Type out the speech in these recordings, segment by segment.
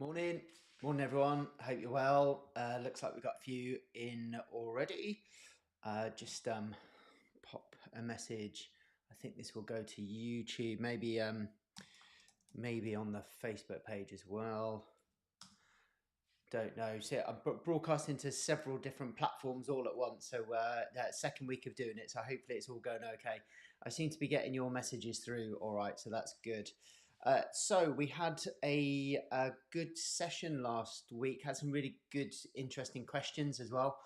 Morning, morning everyone. Hope you're well. Looks like we've got a few in already. Just pop a message. I think this will go to YouTube, maybe maybe on the Facebook page as well. Don't know. So I'm broadcasting to several different platforms all at once. So that second week of doing it. So hopefully it's all going okay. I seem to be getting your messages through. All right, so that's good. So we had a good session last week. Had some really good, interesting questions as well,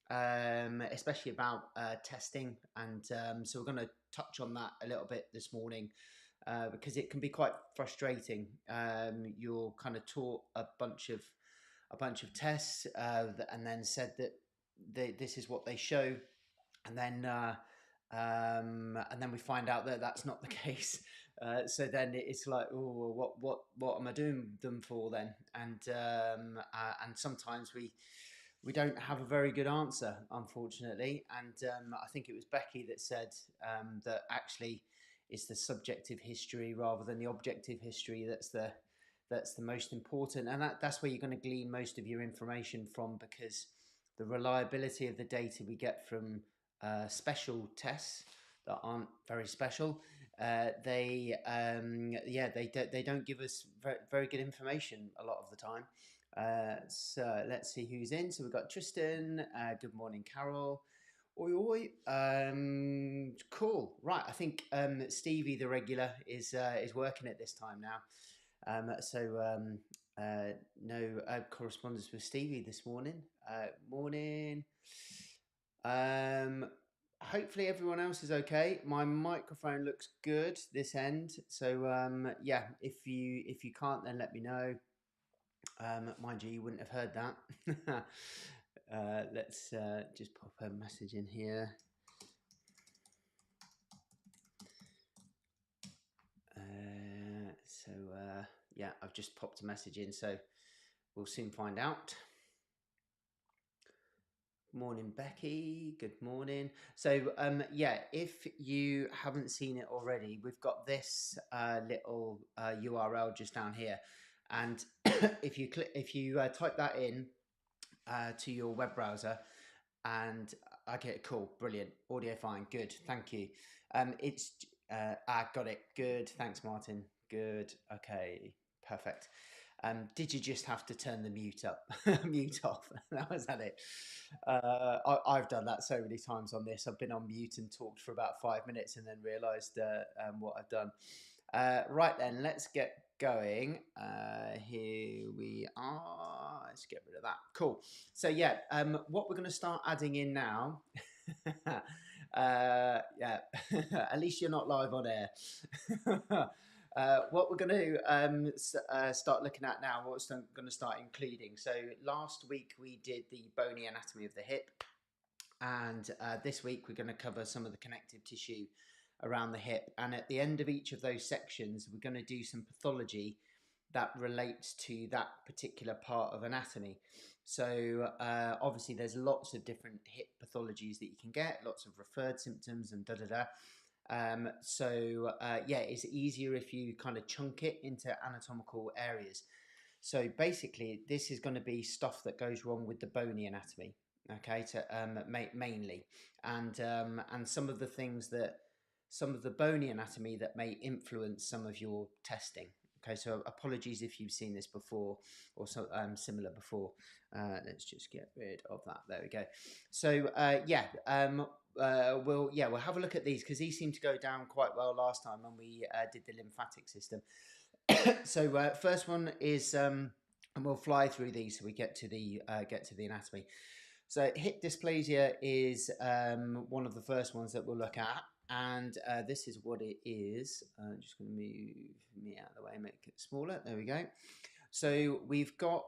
especially about testing. And so we're going to touch on that a little bit this morning because it can be quite frustrating. You're kind of taught a bunch of tests and then said that this is what they show, and then we find out that that's not the case. So then it's like, oh, what am I doing them for then? And sometimes we don't have a very good answer, unfortunately. And I think it was Becky that said that actually it's the subjective history rather than the objective history that's the most important, and that's where you're going to glean most of your information from, because the reliability of the data we get from special tests that aren't very special, they don't give us very good information a lot of the time. So let's see who's in. So we've got Tristan. Good morning, Carol. Oi, oi. Cool. Right. I think Stevie, the regular, is working at this time now. No correspondence with Stevie this morning. Morning. Hopefully everyone else is okay. My microphone looks good this end. So yeah, if you can't, then let me know. Mind you wouldn't have heard that. Let's just pop a message in here. Yeah, I've just popped a message in, so we'll soon find out. Morning, Becky. Good morning. So yeah, if you haven't seen it already, we've got this little URL just down here, and if you type that in to your web browser, and okay, cool, brilliant, audio fine, good, thank you. It's I got it, good, thanks, Martin, good, okay, perfect. Did you just have to turn the mute up, mute off? That was at it. I've done that so many times on this. I've been on mute and talked for about 5 minutes and then realised what I've done. Right then, let's get going. Here we are. Let's get rid of that. Cool. So yeah, what we're going to start adding in now. Yeah, at least you're not live on air. What we're going to start looking at now, what we're going to start including. So last week we did the bony anatomy of the hip, and this week we're going to cover some of the connective tissue around the hip. And at the end of each of those sections, we're going to do some pathology that relates to that particular part of anatomy. So obviously there's lots of different hip pathologies that you can get, lots of referred symptoms and da-da-da. Yeah, it's easier if you kind of chunk it into anatomical areas. So basically, this is going to be stuff that goes wrong with the bony anatomy, okay, mainly, and some of the things that, some of the bony anatomy that may influence some of your testing. Okay, so apologies if you've seen this before or so similar before. Let's just get rid of that. There we go. So we'll have a look at these, because these seem to go down quite well last time when we did the lymphatic system. So first one is, and we'll fly through these so we get to the anatomy. So hip dysplasia is one of the first ones that we'll look at, and this is what it is. I'm just going to move me out of the way, make it smaller. There we go. So we've got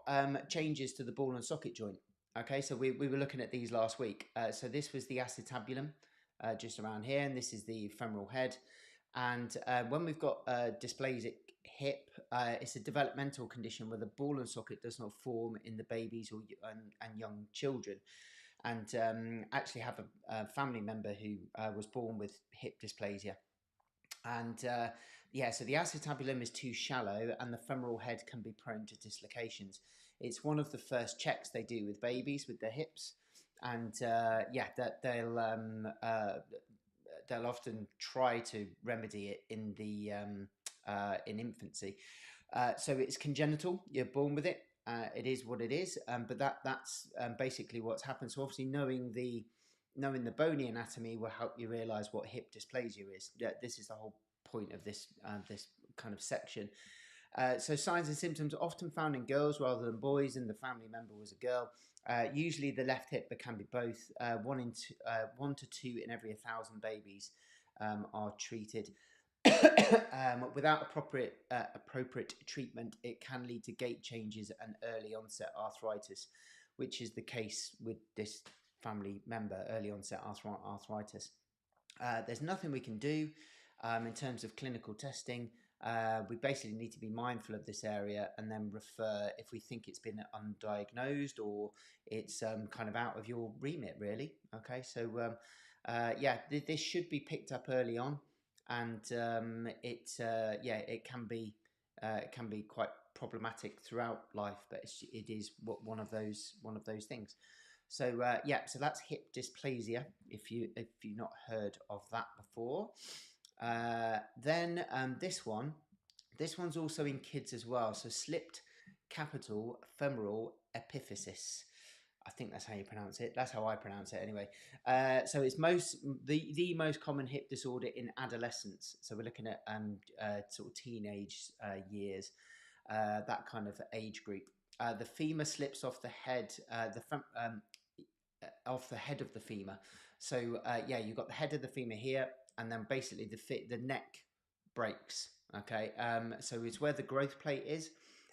changes to the ball and socket joint. Okay, so we were looking at these last week. So this was the acetabulum, just around here, and this is the femoral head. And when we've got dysplasic hip, it's a developmental condition where the ball and socket does not form in the babies and young children. And actually have a family member who was born with hip dysplasia. And so the acetabulum is too shallow, and the femoral head can be prone to dislocations. It's one of the first checks they do with babies with their hips, and that they'll often try to remedy it in the in infancy. So it's congenital. You're born with it. It is what it is. But that's basically what's happened. So obviously knowing the bony anatomy will help you realise what hip dysplasia is. This is the whole point of this kind of section. So signs and symptoms are often found in girls rather than boys, and the family member was a girl. Usually the left hip, but can be both. 1 to 2 in every 1,000 babies are treated. Without appropriate treatment, it can lead to gait changes and early onset arthritis, which is the case with this family member, early onset arthritis. There's nothing we can do in terms of clinical testing. We basically need to be mindful of this area and then refer if we think it's been undiagnosed or it's kind of out of your remit, really. Okay, so this should be picked up early on, and it can be quite problematic throughout life, but it is one of those things. So so that's hip dysplasia, if you've not heard of that before. Then this one's also in kids as well. So slipped capital femoral epiphysis. I think that's how you pronounce it. That's how I pronounce it anyway. So it's the most common hip disorder in adolescence. So we're looking at sort of teenage years, that kind of age group. The femur slips off the head, off the head of the femur. So you've got the head of the femur here, and then basically the neck breaks. Okay, so it's where the growth plate is,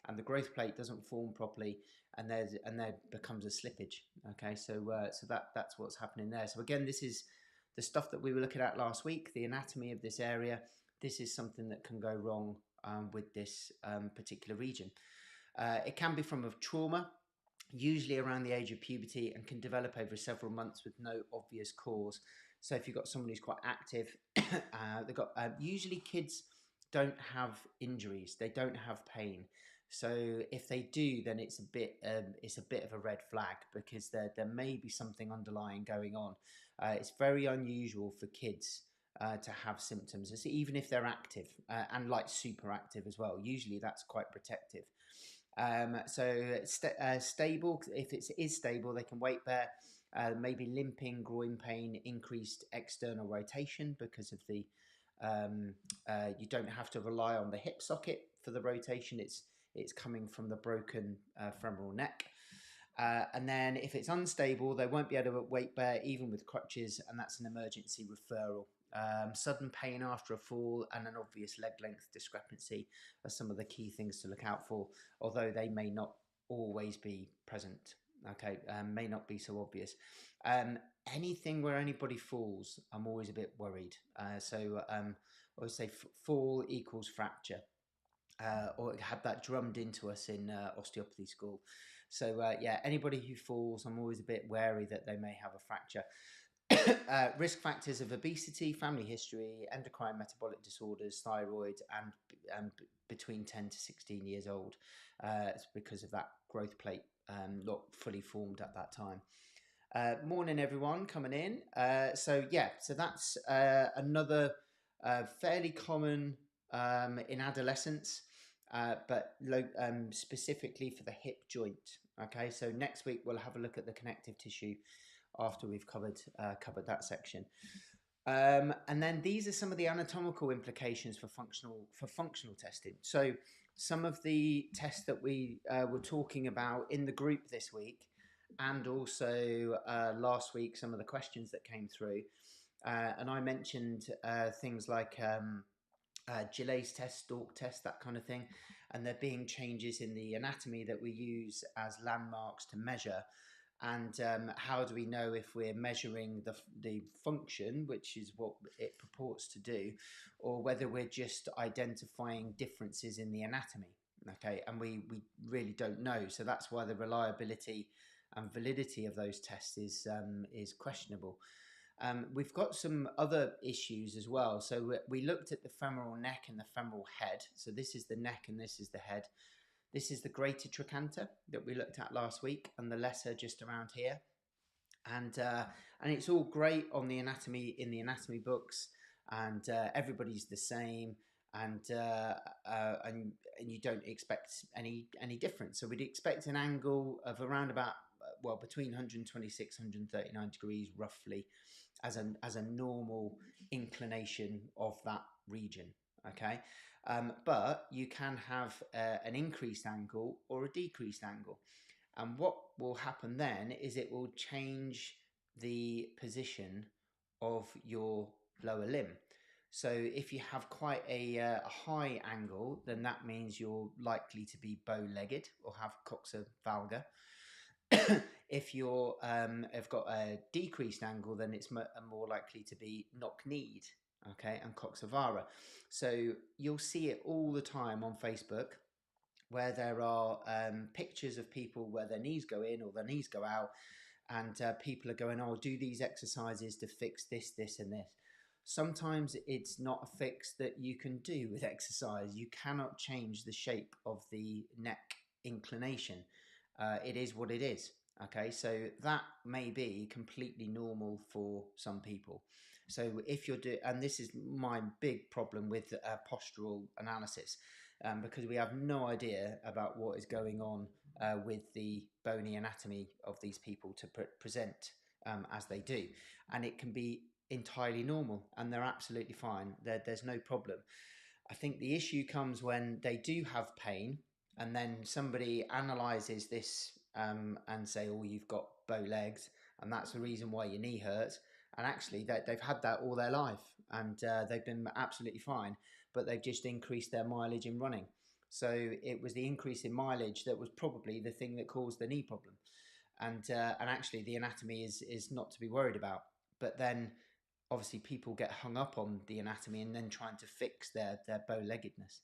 and the growth plate doesn't form properly, and there becomes a slippage. Okay, so that's what's happening there. So again, this is the stuff that we were looking at last week, the anatomy of this area. This is something that can go wrong with this particular region. It can be from a trauma, usually around the age of puberty, and can develop over several months with no obvious cause. So if you've got someone who's quite active, they've got usually kids don't have injuries, they don't have pain. So if they do, then it's a bit of a red flag, because there may be something underlying going on. It's very unusual for kids to have symptoms, even if they're active and like super active as well. Usually that's quite protective. Stable, if it is stable, they can weight bear, maybe limping, groin pain, increased external rotation because of the you don't have to rely on the hip socket for the rotation. It's coming from the broken femoral neck. And then if it's unstable, they won't be able to weight bear even with crutches, and that's an emergency referral. Sudden pain after a fall and an obvious leg length discrepancy are some of the key things to look out for, although they may not always be present. Okay, may not be so obvious. Anything where anybody falls, I'm always a bit worried. I always say fall equals fracture. Or had that drummed into us in osteopathy school. So anybody who falls, I'm always a bit wary that they may have a fracture. Risk factors of obesity, family history, endocrine metabolic disorders, thyroid, and between 10 to 16 years old. It's because of that growth plate not fully formed at that time. Morning, everyone, coming in. So that's another fairly common in adolescence. but specifically for the hip joint. Okay, so next week we'll have a look at the connective tissue after we've covered that section. And then these are some of the anatomical implications for functional testing. So some of the tests that we were talking about in the group this week, and also last week, some of the questions that came through, and I mentioned things like Gillet's test, Stork test, that kind of thing, and there being changes in the anatomy that we use as landmarks to measure. And how do we know if we're measuring the function, which is what it purports to do, or whether we're just identifying differences in the anatomy? Okay, and we really don't know. So that's why the reliability and validity of those tests is questionable. We've got some other issues as well. So we looked at the femoral neck and the femoral head. So this is the neck and this is the head. This is the greater trochanter that we looked at last week, and the lesser just around here. And it's all great on the anatomy in the anatomy books, and everybody's the same, and you don't expect any difference. So we'd expect an angle of around about between 126 139 degrees roughly as a normal inclination of that region. Okay, but you can have an increased angle or a decreased angle, and what will happen then is it will change the position of your lower limb. So if you have quite a high angle, then that means you're likely to be bow-legged or have coxa valga. If you're have got a decreased angle, then it's more likely to be knock-kneed, okay, and coxa. So you'll see it all the time on Facebook, where there are pictures of people where their knees go in or their knees go out, and people are going, "Oh, do these exercises to fix this, this, and this." Sometimes it's not a fix that you can do with exercise. You cannot change the shape of the neck inclination. It is what it is. Okay, so that may be completely normal for some people. So if you're and this is my big problem with postural analysis, because we have no idea about what is going on with the bony anatomy of these people to present as they do, and it can be entirely normal, and they're absolutely fine. There's no problem. I think the issue comes when they do have pain, and then somebody analyzes this and say, "Oh, you've got bow legs, and that's the reason why your knee hurts." And actually, they've had that all their life, and they've been absolutely fine, but they've just increased their mileage in running. So it was the increase in mileage that was probably the thing that caused the knee problem. And actually, the anatomy is not to be worried about. But then obviously people get hung up on the anatomy and then trying to fix their bow-leggedness.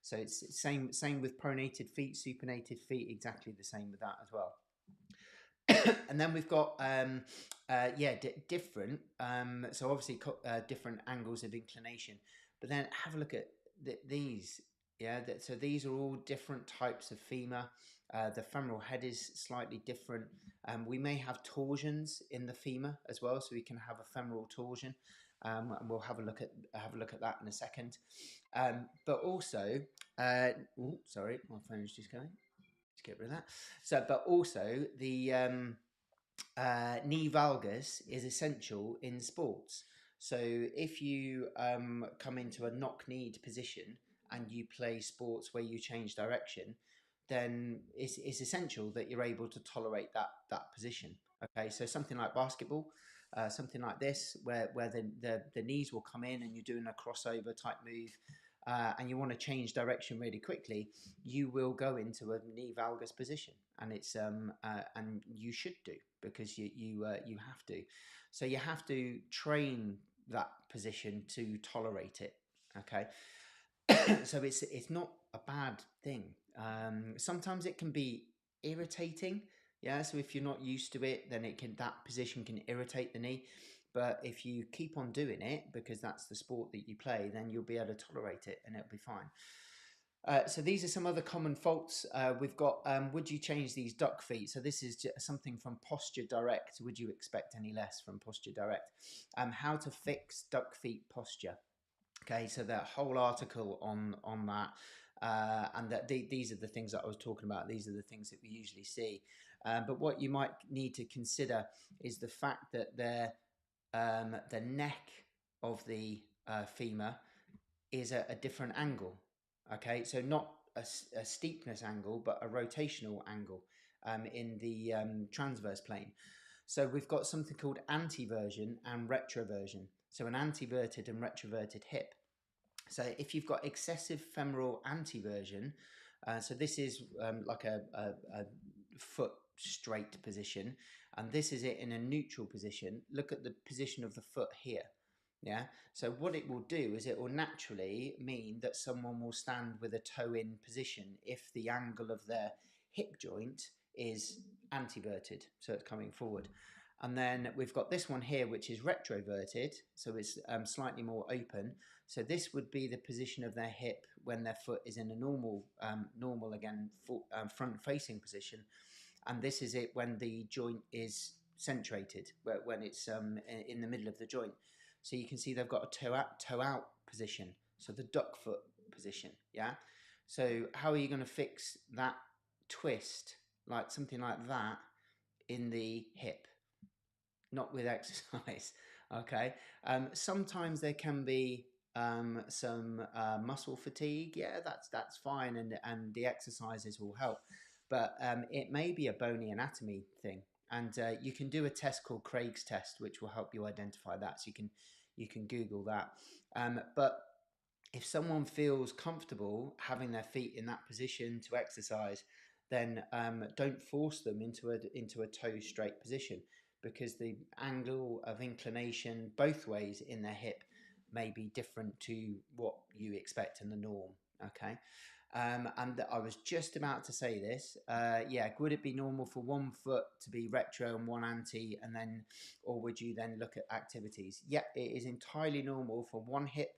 So it's same with pronated feet, supinated feet, exactly the same with that as well. And then we've got different so obviously different angles of inclination, but then have a look at these. So these are all different types of femur. The femoral head is slightly different. We may have torsions in the femur as well, so we can have a femoral torsion, and we'll have a look at that in a second. But also, sorry, my phone's just going. Let's get rid of that. So, but also the knee valgus is essential in sports. So if you come into a knock-kneed position and you play sports where you change direction, then it's essential that you're able to tolerate that position. Okay, so something like basketball, something like this, where the knees will come in and you're doing a crossover type move, and you want to change direction really quickly, you will go into a knee valgus position, and it's and you should do, because you have to. So you have to train that position to tolerate it. Okay. So it's not a bad thing. Sometimes it can be irritating. Yeah, so if you're not used to it, then that position can irritate the knee. But if you keep on doing it, because that's the sport that you play, then you'll be able to tolerate it and it'll be fine. So these are some other common faults. We've got, would you change these duck feet? So this is something from Posture Direct. Would you expect any less from Posture Direct? How to fix duck feet posture. Okay, so that whole article on that. and that these are the things that I was talking about. These are the things that we usually see. But what you might need to consider is the fact that the neck of the femur is a different angle. Okay, so not a steepness angle, but a rotational angle in the transverse plane. So we've got something called anteversion and retroversion. So an anteverted and retroverted hip. So if you've got excessive femoral anteversion, so this is like a foot straight position, and this is it in a neutral position. Look at the position of the foot here. Yeah. So what it will do is it will naturally mean that someone will stand with a toe in position if the angle of their hip joint is anteverted, so it's coming forward. And then we've got this one here, which is retroverted, so it's slightly more open. So this would be the position of their hip when their foot is in a normal, front-facing position. And this is it when the joint is centrated, when it's in the middle of the joint. So you can see they've got a toe out position, so the duck foot position, yeah? So how are you going to fix that twist, like something like that, in the hip? Not with exercise, okay? Sometimes there can be some muscle fatigue. Yeah, that's fine, and the exercises will help. But it may be a bony anatomy thing, and you can do a test called Craig's test, which will help you identify that. So you can Google that. But if someone feels comfortable having their feet in that position to exercise, then don't force them into a toe straight position, because the angle of inclination both ways in their hip may be different to what you expect in the norm. Okay. And I was just about to say this. Yeah, would it be normal for one foot to be retro and one anti, and then, or would you then look at activities? Yeah, it is entirely normal for one hip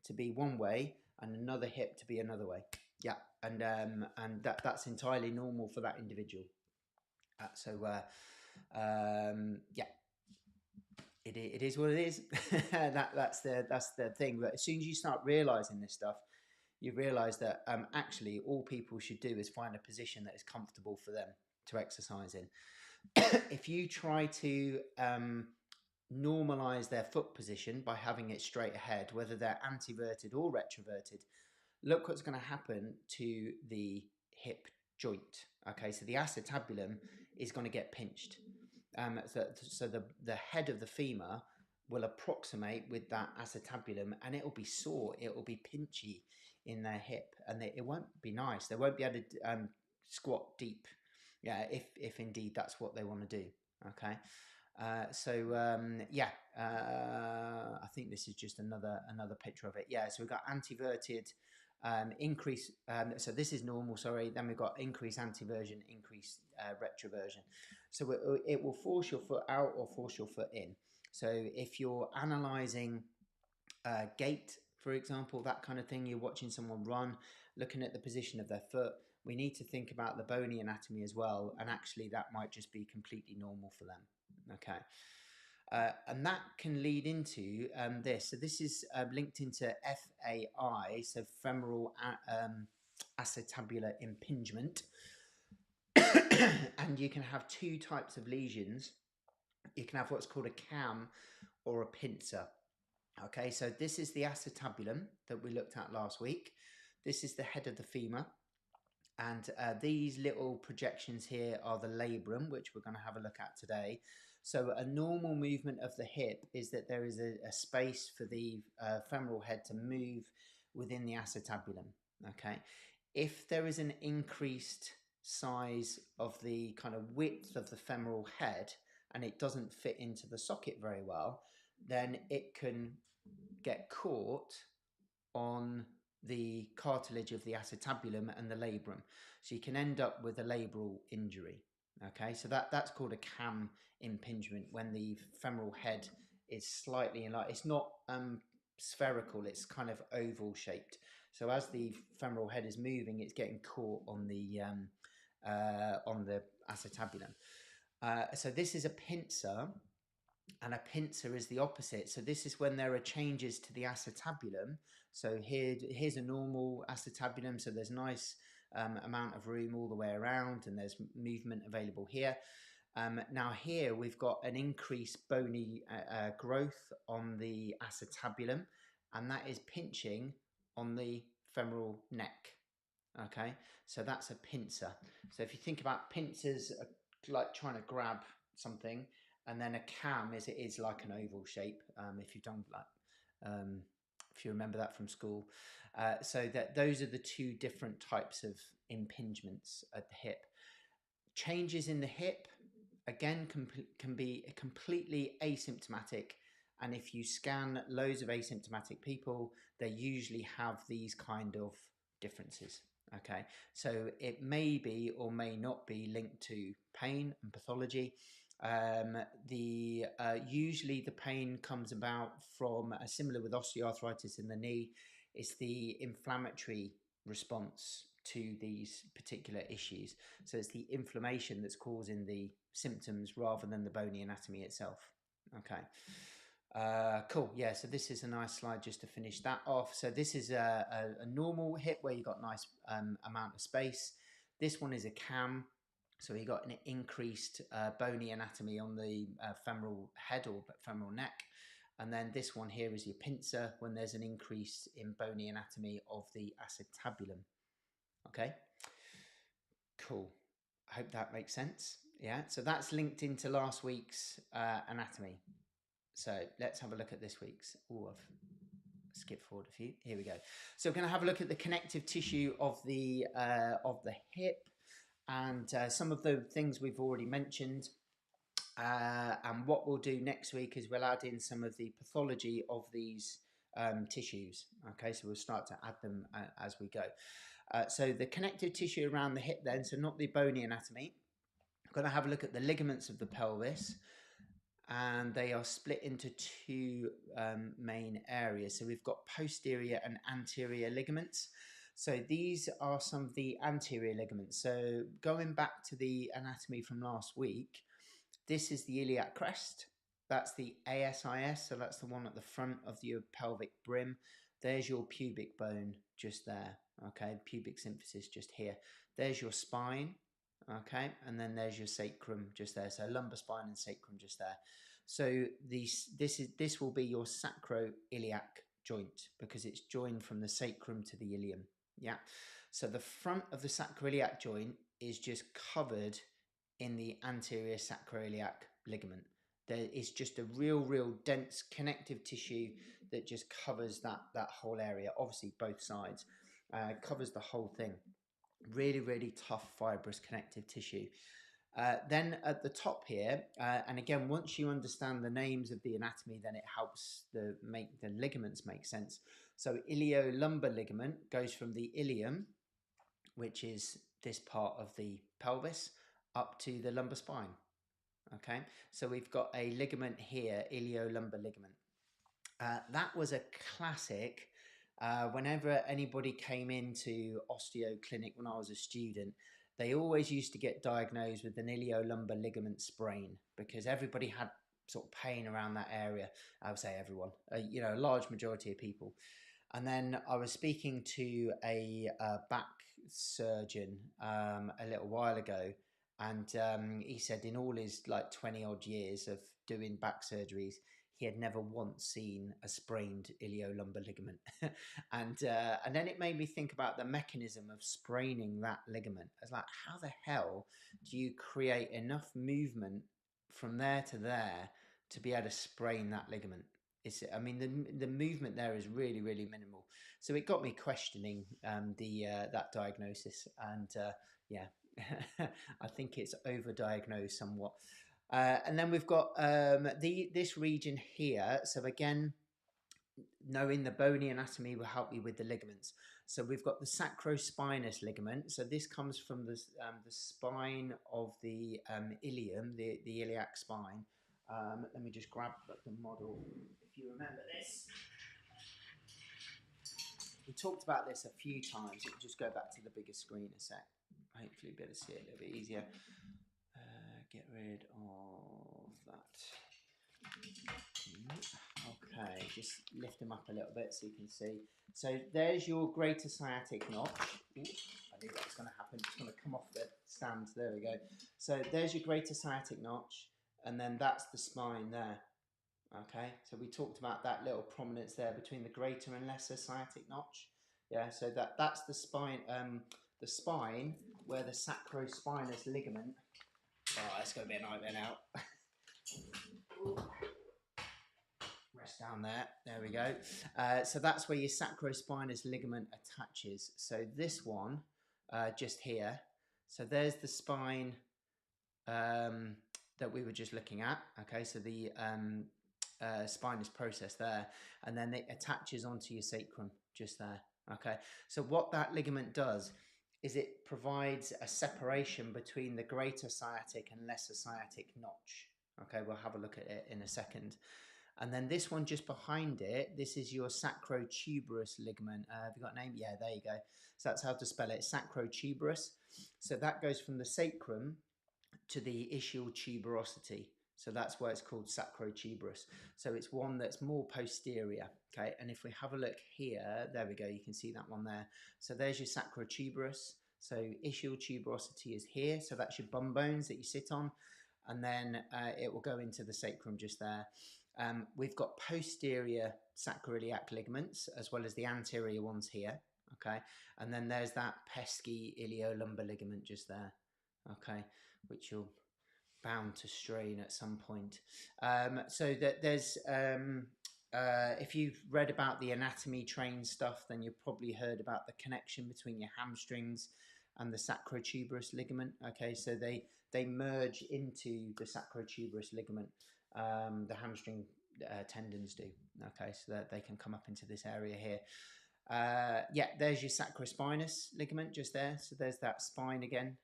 to be one way and another hip to be another way. Yeah, and that's entirely normal for that individual. Yeah, it is what it is. That's the thing. But as soon as you start realizing this stuff, you realize that actually all people should do is find a position that is comfortable for them to exercise in. If you try to normalize their foot position by having it straight ahead, whether they're anteverted or retroverted, look what's going to happen to the hip joint. Okay, so the acetabulum is going to get pinched. So the head of the femur will approximate with that acetabulum, and it will be sore, it will be pinchy in their hip, and it won't be nice. They won't be able to squat deep, yeah, if indeed that's what they want to do. Okay. Yeah, I think this is just another picture of it. Yeah, so we've got anteverted, increase. So this is normal. Sorry. Then we've got increase anteversion, increase retroversion. So it will force your foot out or force your foot in. So if you're analysing gait, for example, that kind of thing, you're watching someone run, looking at the position of their foot, we need to think about the bony anatomy as well, and actually that might just be completely normal for them. Okay. And that can lead into this. So this is linked into FAI, so femoral acetabular impingement. And you can have two types of lesions. You can have what's called a cam or a pincer. Okay, so this is the acetabulum that we looked at last week. This is the head of the femur. And these little projections here are the labrum, which we're going to have a look at today. So a normal movement of the hip is that there is a space for the femoral head to move within the acetabulum. Okay, if there is an increased size of the kind of width of the femoral head and it doesn't fit into the socket very well, then it can get caught on the cartilage of the acetabulum and the labrum. So you can end up with a labral injury. Okay, so that's called a cam impingement, when the femoral head is slightly enlarged. It's not spherical, it's kind of oval shaped. So as the femoral head is moving, it's getting caught on the acetabulum. So this is a pincer, and a pincer is the opposite. So this is when there are changes to the acetabulum. So here's a normal acetabulum, so there's nice amount of room all the way around, and there's movement available here. Now here we've got an increased bony growth on the acetabulum, and that is pinching on the femoral neck. Okay, so that's a pincer. So if you think about pincers, like trying to grab something, and then a cam is like an oval shape. If you've done like, if you remember that from school, so that those are the two different types of impingements at the hip. Changes in the hip again can be completely asymptomatic, and if you scan loads of asymptomatic people, they usually have these kind of differences. Okay, so it may be or may not be linked to pain and pathology. Usually the pain comes about from similar with osteoarthritis in the knee. It's the inflammatory response to these particular issues. So it's the inflammation that's causing the symptoms rather than the bony anatomy itself. Okay. Cool. Yeah, so this is a nice slide just to finish that off. So this is a normal hip where you've got nice amount of space. This one is a cam. So you got an increased bony anatomy on the femoral head or femoral neck. And then this one here is your pincer when there's an increase in bony anatomy of the acetabulum. Okay. Cool. I hope that makes sense. Yeah. So that's linked into last week's anatomy. So let's have a look at this week's. Oh, I've skipped forward a few. Here we go. So we're going to have a look at the connective tissue of the hip, and some of the things we've already mentioned. And what we'll do next week is we'll add in some of the pathology of these tissues. Okay, so we'll start to add them as we go. So the connective tissue around the hip then, so not the bony anatomy. I'm going to have a look at the ligaments of the pelvis, and they are split into two main areas. So we've got posterior and anterior ligaments. So these are some of the anterior ligaments. So going back to the anatomy from last week, this is the iliac crest. That's the ASIS, so that's the one at the front of your pelvic brim. There's your pubic bone just there, okay? Pubic symphysis just here. There's your spine, okay? And then there's your sacrum just there. So lumbar spine and sacrum just there. So this will be your sacroiliac joint because it's joined from the sacrum to the ilium, yeah? So the front of the sacroiliac joint is just covered in the anterior sacroiliac ligament. There is just a real dense connective tissue that just covers that whole area. Obviously both sides, covers the whole thing. Really tough fibrous connective tissue. Then at the top here, and again, once you understand the names of the anatomy, then it helps make the ligaments make sense. So iliolumbar ligament goes from the ilium, which is this part of the pelvis, up to the lumbar spine. Okay, so we've got a ligament here, iliolumbar ligament. That was a classic. Whenever anybody came into osteo clinic when I was a student, they always used to get diagnosed with an iliolumbar ligament sprain because everybody had sort of pain around that area. I would say everyone, a large majority of people. And then I was speaking to a back surgeon a little while ago, and he said in all his like 20 odd years of doing back surgeries, he had never once seen a sprained iliolumbar ligament. and then it made me think about the mechanism of spraining that ligament. I was like, how the hell do you create enough movement from there to there to be able to sprain that ligament? The movement there is really minimal. So it got me questioning that diagnosis, and I think it's overdiagnosed somewhat. And then we've got this region here. So again, knowing the bony anatomy will help you with the ligaments. So we've got the sacrospinous ligament. So this comes from the spine of the ilium, the iliac spine. Let me just grab the model. If you remember this, we talked about this a few times. It'll just go back to the bigger screen a sec. Hopefully, be able to see it a little bit easier. Get rid of that. Okay, just lift him up a little bit so you can see. So there's your greater sciatic notch. Ooh, I knew that was going to happen. It's going to come off the stand. There we go. So there's your greater sciatic notch, and then that's the spine there. Okay, so we talked about that little prominence there between the greater and lesser sciatic notch. Yeah, so that's the spine where the sacrospinous ligament. Oh, it's going to be a nightmare now. Rest down there. There we go. So that's where your sacrospinous ligament attaches. So this one, just here. So there's the spine that we were just looking at. Okay, so the spinous process there, and then it attaches onto your sacrum just there. Okay, so what that ligament does is it provides a separation between the greater sciatic and lesser sciatic notch. Okay, we'll have a look at it in a second. And then this one just behind it, this is your sacrotuberous ligament. Have you got a name? Yeah, there you go. So that's how to spell it, sacrotuberous. So that goes from the sacrum to the ischial tuberosity. So that's why it's called sacrotuberous. So it's one that's more posterior. Okay, and if we have a look here, there we go, you can see that one there. So there's your sacrotuberous. So ischial tuberosity is here. So that's your bum bones that you sit on. And then it will go into the sacrum just there. We've got posterior sacroiliac ligaments as well as the anterior ones here. Okay, and then there's that pesky iliolumbar ligament just there. Okay, which you're bound to strain at some point. So that there's if you've read about the anatomy train stuff, then you've probably heard about the connection between your hamstrings and the sacrotuberous ligament. Okay, so they merge into the sacrotuberous ligament. The hamstring tendons do. Okay, so that they can come up into this area here. Yeah, there's your sacrospinous ligament just there. So there's that spine again.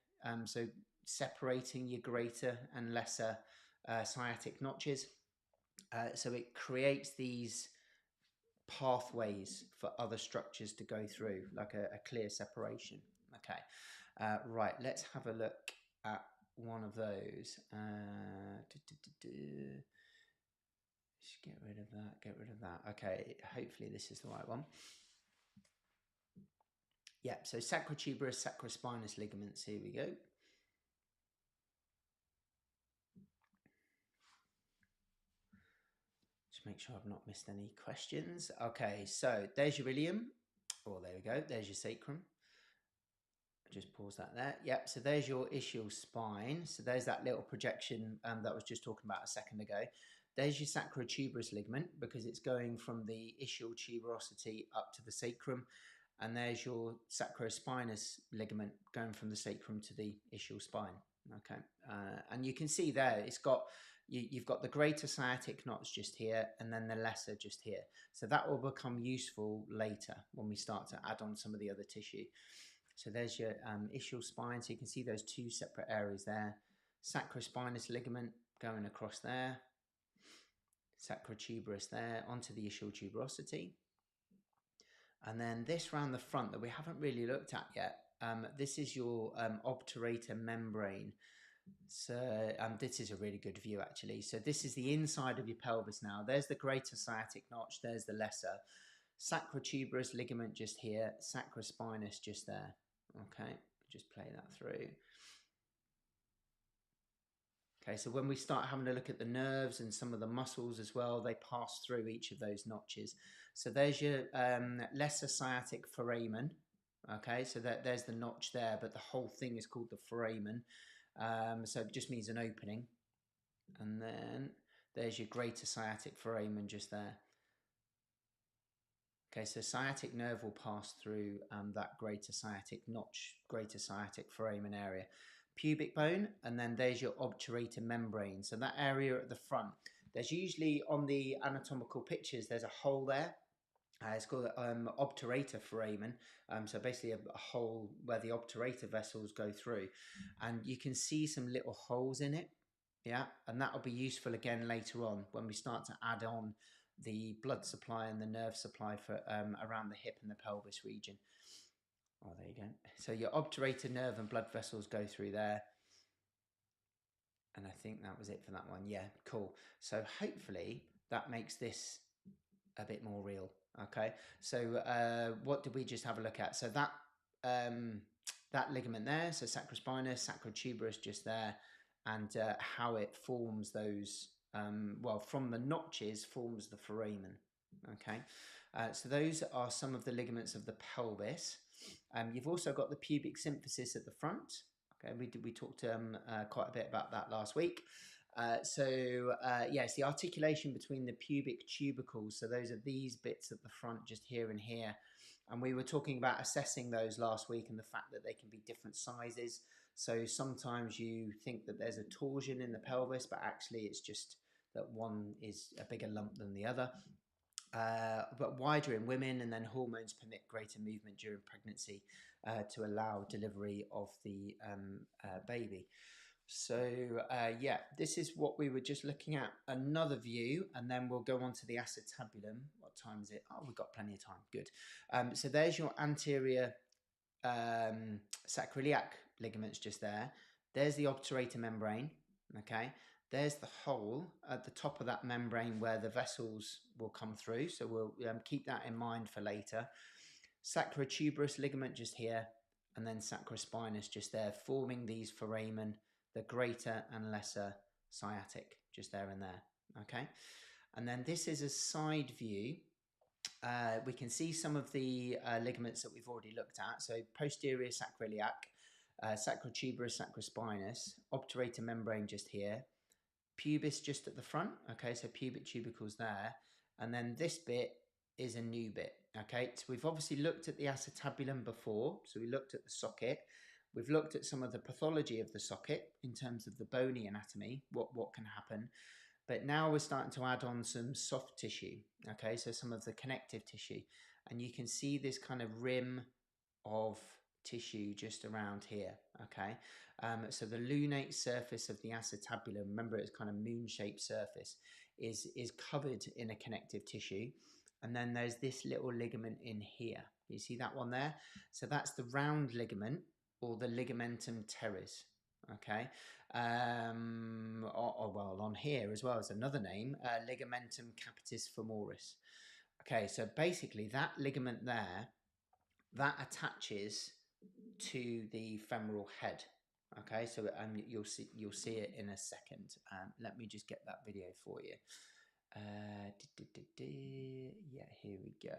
So separating your greater and lesser sciatic notches. So it creates these pathways for other structures to go through, like a clear separation. Okay, right, let's have a look at one of those. Just get rid of that. Okay, hopefully this is the right one. Yeah, so sacrotuberous, sacrospinous ligaments, here we go. Just make sure I've not missed any questions. Okay, so there's your ilium. Oh, there we go. There's your sacrum. Just pause that there. Yep, so there's your ischial spine. So there's that little projection that I was just talking about a second ago. There's your sacrotuberous ligament because it's going from the ischial tuberosity up to the sacrum. And there's your sacrospinous ligament going from the sacrum to the ischial spine. Okay, and you can see there it's got you've got the greater sciatic knots just here and then the lesser just here. So that will become useful later when we start to add on some of the other tissue. So there's your ischial spine. So you can see those two separate areas there. Sacrospinous ligament going across there. Sacrotuberous there onto the ischial tuberosity. And then this round the front that we haven't really looked at yet. This is your obturator membrane. So this is a really good view actually. So this is the inside of your pelvis now. There's the greater sciatic notch. There's the lesser. Sacrotuberous ligament just here. Sacrospinous just there. Okay, just play that through. Okay, so when we start having a look at the nerves and some of the muscles as well, they pass through each of those notches. So there's your lesser sciatic foramen. Okay, so there's the notch there, but the whole thing is called the foramen. So it just means an opening. And then there's your greater sciatic foramen just there. Okay, so sciatic nerve will pass through that greater sciatic notch, greater sciatic foramen area. Pubic bone, and then there's your obturator membrane. So that area at the front, there's usually on the anatomical pictures, there's a hole there. It's called obturator foramen. So basically a hole where the obturator vessels go through. And you can see some little holes in it. Yeah, and that will be useful again later on when we start to add on the blood supply and the nerve supply for around the hip and the pelvis region. Oh, there you go. So your obturator nerve and blood vessels go through there. And I think that was it for that one. Yeah, cool. So hopefully that makes this a bit more real. Okay, so what did we just have a look at? So that ligament there, so sacrospinous, sacrotuberous just there, and how it forms those, well, from the notches forms the foramen. Okay, so those are some of the ligaments of the pelvis. You've also got the pubic symphysis at the front. Okay, we talked quite a bit about that last week. Yes, the articulation between the pubic tubercles. So those are these bits at the front, just here and here. And we were talking about assessing those last week and the fact that they can be different sizes. So sometimes you think that there's a torsion in the pelvis, but actually it's just that one is a bigger lump than the other. But wider in women, and then hormones permit greater movement during pregnancy to allow delivery of the baby. So yeah, this is what we were just looking at, another view, and then we'll go on to the acetabulum. What time is it? Oh, we've got plenty of time. Good. So there's your anterior sacroiliac ligaments just there. There's the obturator membrane. Okay. There's the hole at the top of that membrane where the vessels will come through. So we'll keep that in mind for later. Sacrotuberous ligament just here, and then sacrospinous just there, forming these foramen, the greater and lesser sciatic just there and there. Okay. And then this is a side view. We can see some of the ligaments that we've already looked at. So posterior sacroiliac, sacrotuberous, sacrospinous, obturator membrane just here, pubis just at the front. Okay, so pubic tubercles there. And then this bit is a new bit. Okay, so we've obviously looked at the acetabulum before. So we looked at the socket. We've looked at some of the pathology of the socket in terms of the bony anatomy, what can happen. But now we're starting to add on some soft tissue. Okay, so some of the connective tissue. And you can see this kind of rim of tissue just around here. Okay, so the lunate surface of the acetabulum, remember it's kind of moon-shaped surface, is covered in a connective tissue. And then there's this little ligament in here. You see that one there? So that's the round ligament, or the ligamentum teres. Okay, well, on here as well as another name, ligamentum capitis femoris. Okay, so basically that ligament there, that attaches to the femoral head. Okay, so you'll see it in a second. Let me just get that video for you. Yeah, here we go.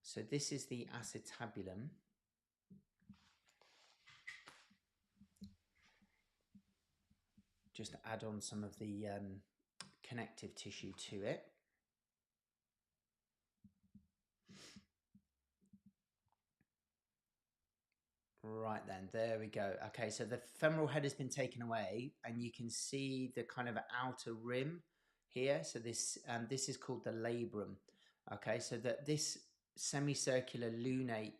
So this is the acetabulum. Just to add on some of the connective tissue to it. Right then, there we go. Okay, so the femoral head has been taken away, and you can see the kind of outer rim here. So this is called the labrum. Okay, so that this semicircular lunate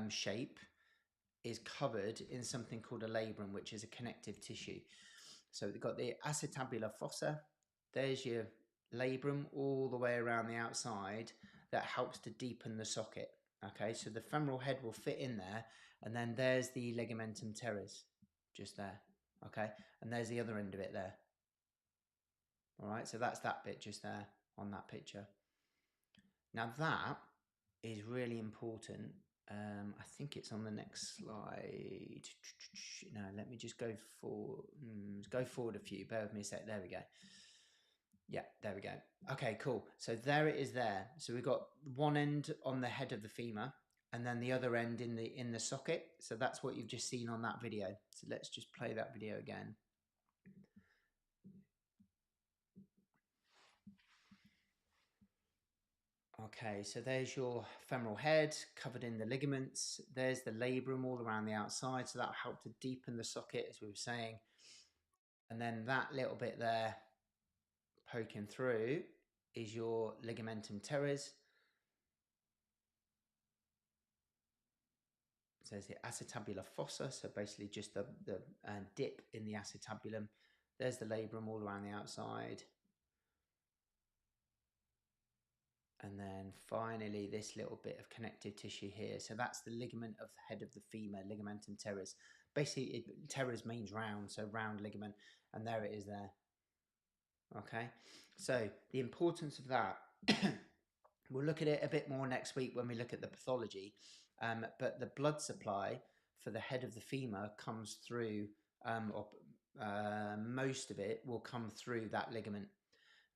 shape is covered in something called a labrum, which is a connective tissue. So we've got the acetabular fossa. There's your labrum all the way around the outside that helps to deepen the socket. Okay, so the femoral head will fit in there, and then there's the ligamentum teres just there. Okay, and there's the other end of it there. All right, so that's that bit just there on that picture. Now that is really important. I think it's on the next slide. No, let me just go forward a few. Bear with me a sec. There we go. Yeah, there we go. Okay, cool. So there it is there. So we've got one end on the head of the femur, and then the other end in the socket. So that's what you've just seen on that video. So let's just play that video again. Okay, so there's your femoral head covered in the ligaments. There's the labrum all around the outside, so that'll help to deepen the socket, as we were saying. And then that little bit there poking through is your ligamentum teres. So there's the acetabular fossa, so basically just the dip in the acetabulum. There's the labrum all around the outside. And then finally, this little bit of connective tissue here. So that's the ligament of the head of the femur, ligamentum teres. Basically, teres means round, so round ligament. And there it is there. Okay, so the importance of that, we'll look at it a bit more next week when we look at the pathology. But the blood supply for the head of the femur comes through, or most of it will come through that ligament.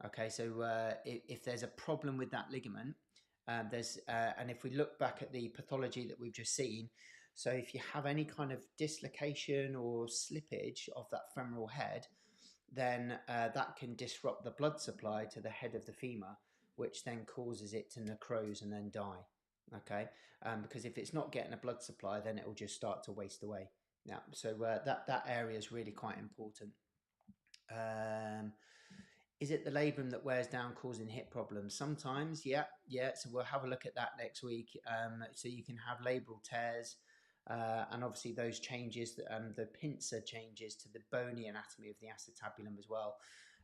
Okay, so if there's a problem with that ligament, and if we look back at the pathology that we've just seen, so if you have any kind of dislocation or slippage of that femoral head, then that can disrupt the blood supply to the head of the femur, which then causes it to necrose and then die. Okay, because if it's not getting a blood supply, then it will just start to waste away. Yeah, so that area is really quite important. Um, is it the labrum that wears down, causing hip problems? Sometimes, yeah, yeah. So we'll have a look at that next week. So you can have labral tears, and obviously those changes, the pincer changes to the bony anatomy of the acetabulum as well.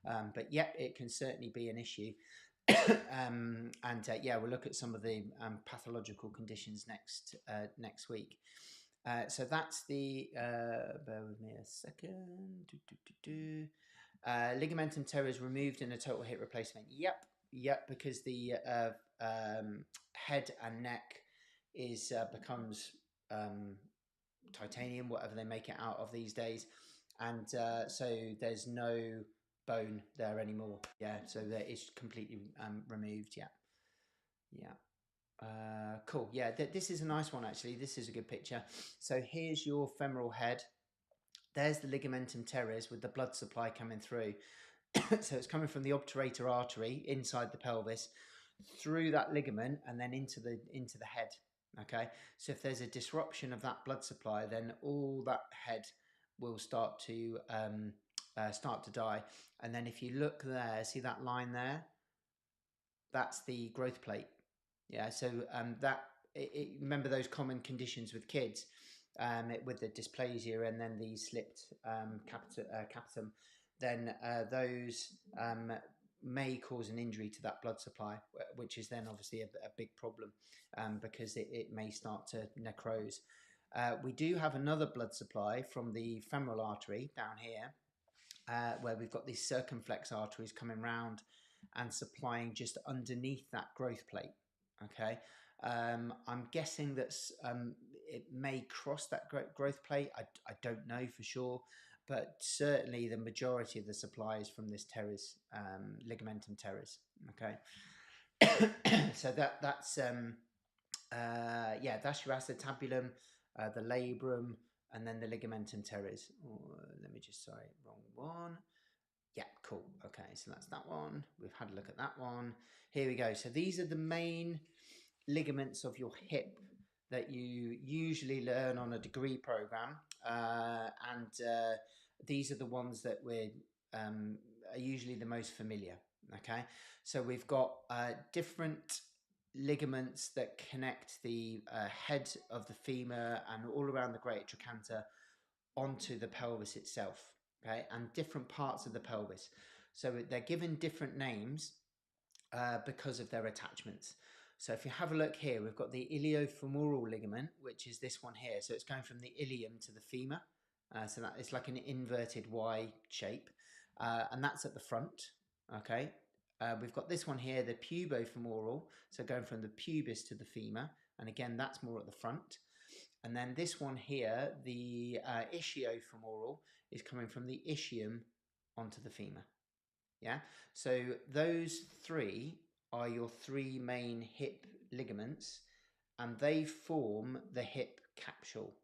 But yeah, it can certainly be an issue. Yeah, we'll look at some of the pathological conditions next week. So that's the. Bear with me a second. Ligamentum teres removed in a total hip replacement. Yep, because the head and neck becomes titanium, whatever they make it out of these days, and so there's no bone there anymore. Yeah, so that is completely removed. Yeah. Cool. Yeah, this is a nice one actually. This is a good picture. So here's your femoral head. There's the ligamentum teres with the blood supply coming through. So it's coming from the obturator artery inside the pelvis through that ligament and then into the head. Okay, so if there's a disruption of that blood supply, then all that head will start to die. And then if you look there, see that line there? That's the growth plate. Yeah, so remember those common conditions with kids, with the dysplasia and then the slipped capitum, then those may cause an injury to that blood supply, which is then obviously a big problem, because it may start to necrose. We do have another blood supply from the femoral artery down here, where we've got these circumflex arteries coming round and supplying just underneath that growth plate. Okay, I'm guessing that it may cross that growth plate. I don't know for sure, but certainly the majority of the supply is from this teres, ligamentum teres. Okay, so that's that's your acetabulum, the labrum, and then the ligamentum teres. Let me just, sorry, wrong one. Yeah, cool. Okay, so that's that one. We've had a look at that one. Here we go. So these are the main ligaments of your hip that you usually learn on a degree program, and these are the ones that are usually the most familiar. Okay, so we've got different ligaments that connect the head of the femur and all around the great trochanter onto the pelvis itself. Okay, and different parts of the pelvis. So they're given different names because of their attachments. So if you have a look here, we've got the iliofemoral ligament, which is this one here. So it's going from the ilium to the femur. So that it's like an inverted Y shape, and that's at the front. Okay. We've got this one here, the pubofemoral, so going from the pubis to the femur, and again that's more at the front. And then this one here, the ischiofemoral, is coming from the ischium onto the femur. Yeah, so those three are your three main hip ligaments, and they form the hip capsule.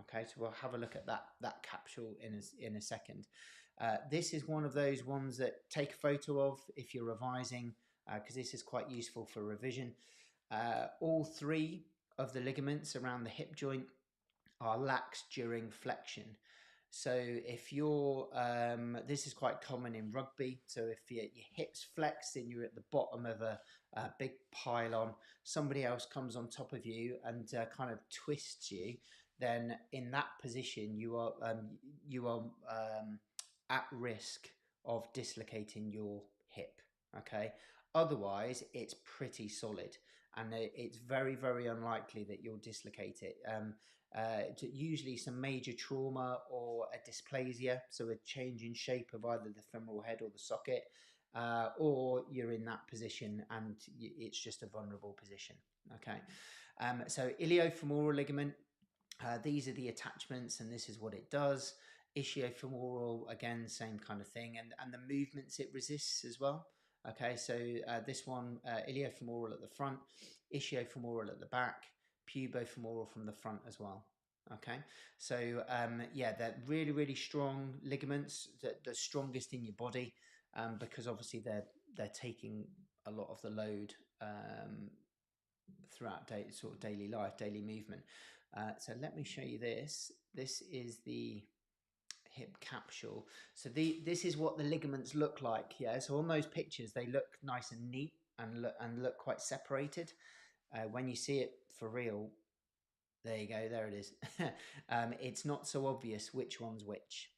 Okay, so we'll have a look at that capsule in a second. This is one of those ones that take a photo of if you're revising, because this is quite useful for revision. All three of the ligaments around the hip joint are lax during flexion. So if you're, this is quite common in rugby. So if your hips flex and you're at the bottom of a big pylon, somebody else comes on top of you and kind of twists you, then in that position you are at risk of dislocating your hip. Okay. Otherwise, it's pretty solid, and it's very, very unlikely that you'll dislocate it. usually some major trauma or a dysplasia, so a change in shape of either the femoral head or the socket, or you're in that position and it's just a vulnerable position. Okay, so iliofemoral ligament, these are the attachments and this is what it does. Ischiofemoral, again, same kind of thing, and the movements it resists as well. Okay, so this one, iliofemoral at the front, ischiofemoral at the back, pubofemoral from the front as well. Okay, so yeah, they're really, really strong ligaments, the strongest in your body, because obviously they're taking a lot of the load throughout sort of daily life, daily movement. So let me show you this. This is the hip capsule. So this is what the ligaments look like. Yeah. So on those pictures, they look nice and neat and look quite separated. When you see it for real, there you go. There it is. It's not so obvious which one's which.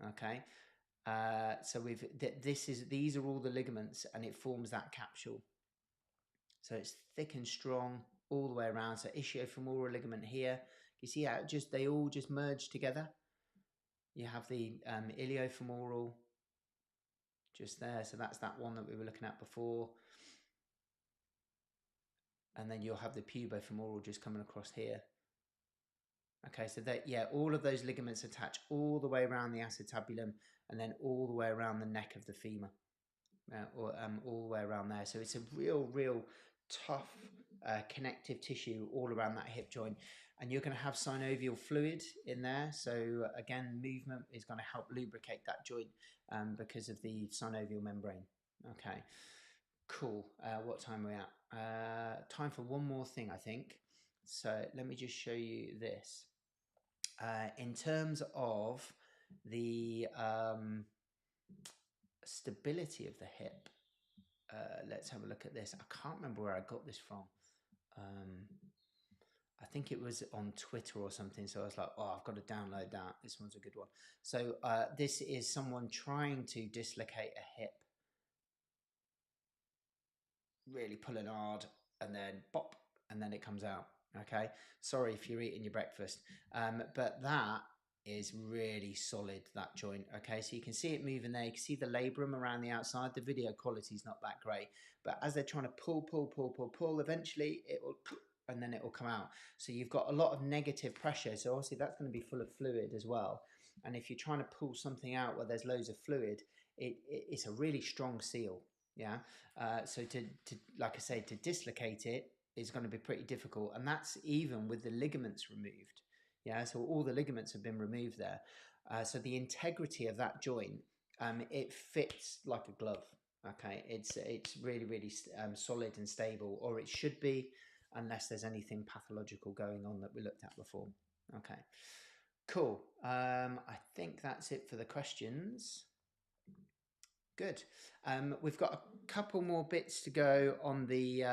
Okay. So these are all the ligaments, and it forms that capsule. So it's thick and strong all the way around. So ischiofemoral ligament here. You see how they all just merge together. You have the iliofemoral just there. So that's that one that we were looking at before. And then you'll have the pubofemoral just coming across here. Okay, so yeah, all of those ligaments attach all the way around the acetabulum and then all the way around the neck of the femur. Or all the way around there. So it's a real tough connective tissue all around that hip joint, and you're going to have synovial fluid in there. So again, movement is going to help lubricate that joint because of the synovial membrane. Okay, cool. What time are we at? Time for one more thing, I think. So let me just show you this. In terms of the stability of the hip, let's have a look at this. I can't remember where I got this from. I think it was on Twitter or something. So I was like, oh, I've got to download that. This one's a good one. So this is someone trying to dislocate a hip. Really pulling hard and then pop, and then it comes out. Okay. Sorry if you're eating your breakfast. But that is really solid, that joint. Okay, so you can see it moving there. You can see the labrum around the outside. The video quality is not that great, but as they're trying to pull, eventually it will, and then it will come out. So you've got a lot of negative pressure. So obviously that's going to be full of fluid as well. And if you're trying to pull something out where there's loads of fluid, it's a really strong seal. Yeah. So to like I say, to dislocate it is going to be pretty difficult, and that's even with the ligaments removed. Yeah, so all the ligaments have been removed there. So the integrity of that joint, it fits like a glove. Okay, it's really solid and stable, or it should be, unless there's anything pathological going on that we looked at before. Okay, cool. I think that's it for the questions. Good. We've got a couple more bits to go on the.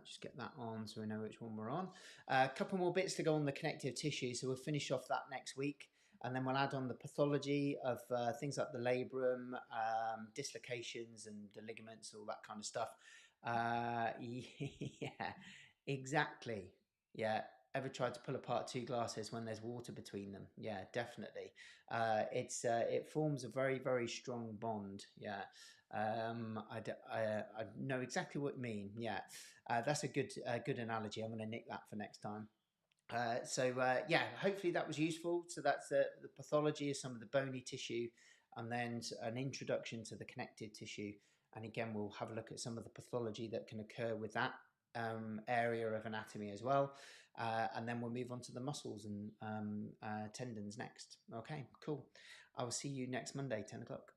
Just get that on so we know which one we're on. A couple more bits to go on the connective tissue, so we'll finish off that next week, and then we'll add on the pathology of things like the labrum, dislocations and the ligaments, all that kind of stuff. Yeah, exactly. Yeah. Ever tried to pull apart two glasses when there's water between them? Yeah, definitely. It forms a very strong bond. Yeah. I know exactly what you mean. Yeah, that's a good analogy. I'm going to nick that for next time. Yeah, hopefully that was useful. So that's the pathology of some of the bony tissue, and then an introduction to the connective tissue. And again, we'll have a look at some of the pathology that can occur with that area of anatomy as well. And then we'll move on to the muscles and tendons next. Okay, cool. I will see you next Monday, 10 o'clock.